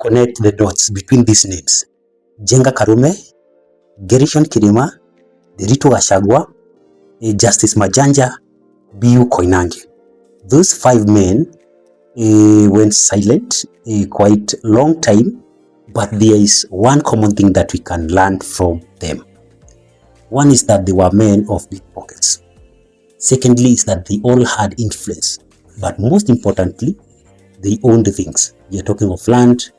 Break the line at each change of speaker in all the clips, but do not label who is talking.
connect the dots between these names: Njenga Karume, Gerishon Kirima, Derito Gachagua, Justice Majanja, Mbiyu Koinange. Those 5 men went silent quite long time, but there is one common thing that we can learn from them. One is that they were men of big pockets. Secondly is that they all had influence. But most importantly, they owned things. We are talking of land,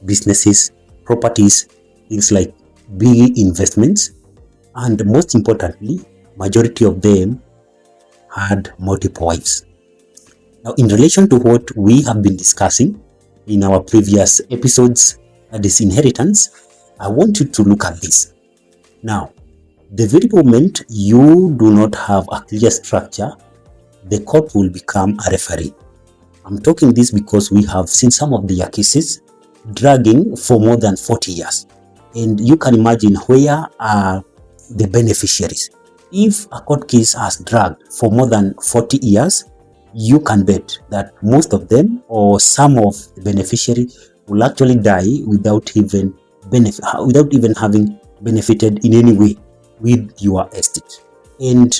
businesses, properties, things like big investments. And most importantly, majority of them had multiple wives. Now, in relation to what we have been discussing in our previous episodes, that is inheritance, I want you to look at this. Now, the very moment you do not have a clear structure, the court will become a referee. I'm talking this because we have seen some of their cases dragging for more than 40 years. And you can imagine where are the beneficiaries. If a court case has dragged for more than 40 years, you can bet that most of them or some of the beneficiaries will actually die without even having benefited in any way with your estate. And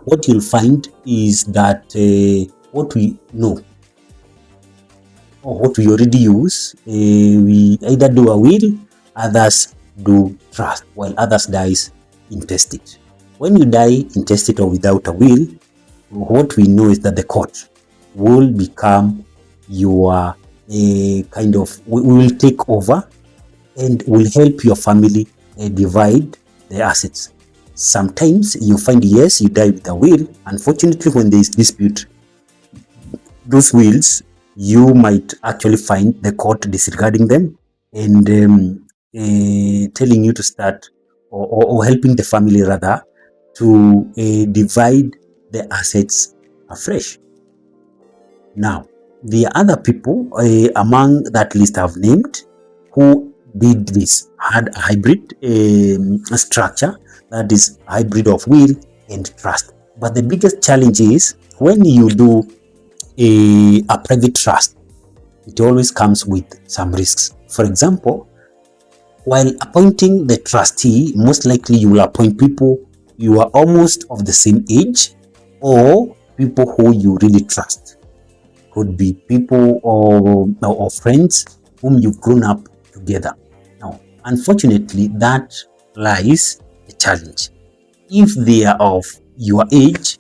what you'll find is that what we know or what we already use, we either do a will, others do trust, while others dies intestate. When you die intestate or without a will, what we know is that the court will become your will take over and will help your family divide the assets. Sometimes you find, yes, you die with a will. Unfortunately, when there is dispute, those wills, you might actually find the court disregarding them and telling you to start or helping the family rather to divide the assets afresh. Now, there are other people among that list I've named who did this, had a hybrid structure, that is hybrid of will and trust. But the biggest challenge is when you do a private trust, it always comes with some risks. For example, while appointing the trustee, most likely you will appoint people you are almost of the same age or people who you really trust. Could be people or friends whom you've grown up together. Now, unfortunately, that lies a challenge. If they are of your age,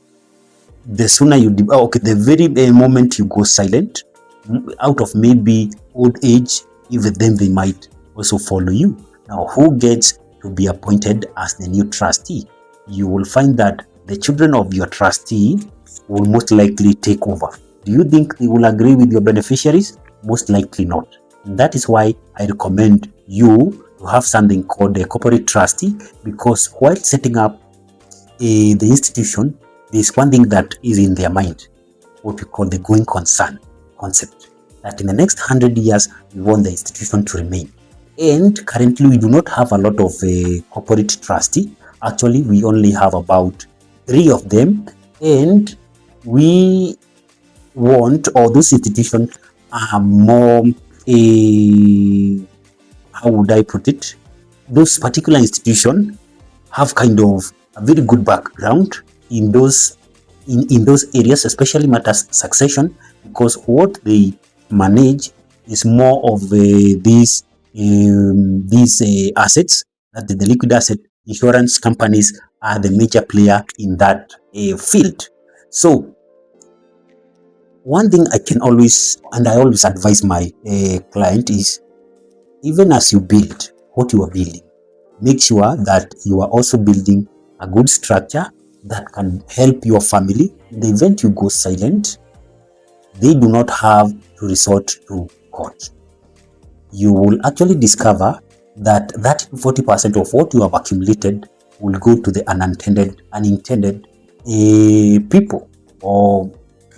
the sooner you the very moment you go silent, out of maybe old age, even then they might also follow you. Now, who gets to be appointed as the new trustee? You will find that the children of your trustee will most likely take over. Do you think they will agree with your beneficiaries? Most likely not. And that is why I recommend you to have something called a corporate trustee, because while setting up the institution, there is one thing that is in their mind, what we call the going concern concept, that in the next 100 years, we want the institution to remain. And currently, we do not have a lot of corporate trustee. Actually, we only have about 3 of them, and we want, or those institutions are more, how would I put it? Those particular institutions have kind of a very good background in those areas, especially matters succession, because what they manage is more of these assets, that the liquid asset. Insurance companies are the major player in that field. So one thing I always advise my client is, even as you build what you are building, make sure that you are also building a good structure that can help your family. In the event you go silent, they do not have to resort to court. You will actually discover that 30-40% of what you have accumulated will go to the unintended people or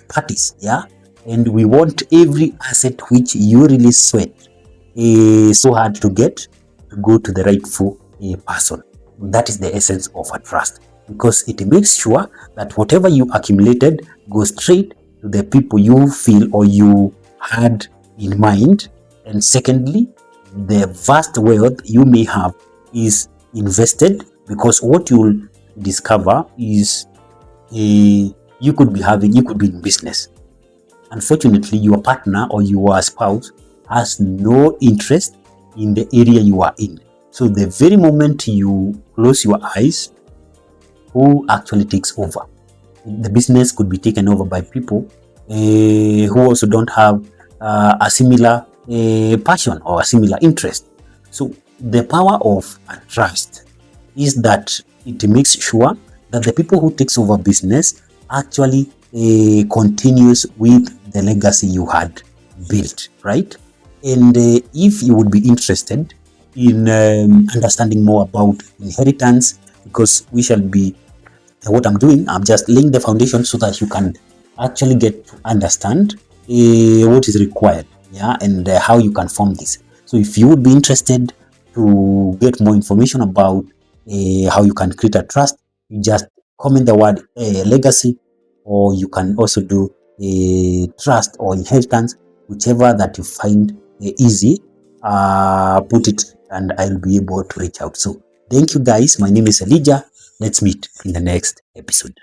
parties. Yeah, and we want every asset which you really sweat so hard to get to go to the rightful person. That is the essence of a trust, because it makes sure that whatever you accumulated goes straight to the people you feel or you had in mind And secondly, the vast wealth you may have is invested, because what you'll discover is you could be in business. Unfortunately, your partner or your spouse has no interest in the area you are in. So the very moment you close your eyes, who actually takes over? The business could be taken over by people who also don't have a similar passion or a similar interest. So the power of a trust is that it makes sure that the people who takes over business actually continues with the legacy you had built, right? And if you would be interested in understanding more about inheritance, because we shall be what I'm doing, I'm just laying the foundation so that you can actually get to understand what is required, yeah, and how you can form this. So if you would be interested to get more information about how you can create a trust, you just comment the word legacy, or you can also do trust or inheritance, whichever that you find easy. Put it and I'll be able to reach out. So thank you guys. My name is Elijah. Let's meet in the next episode.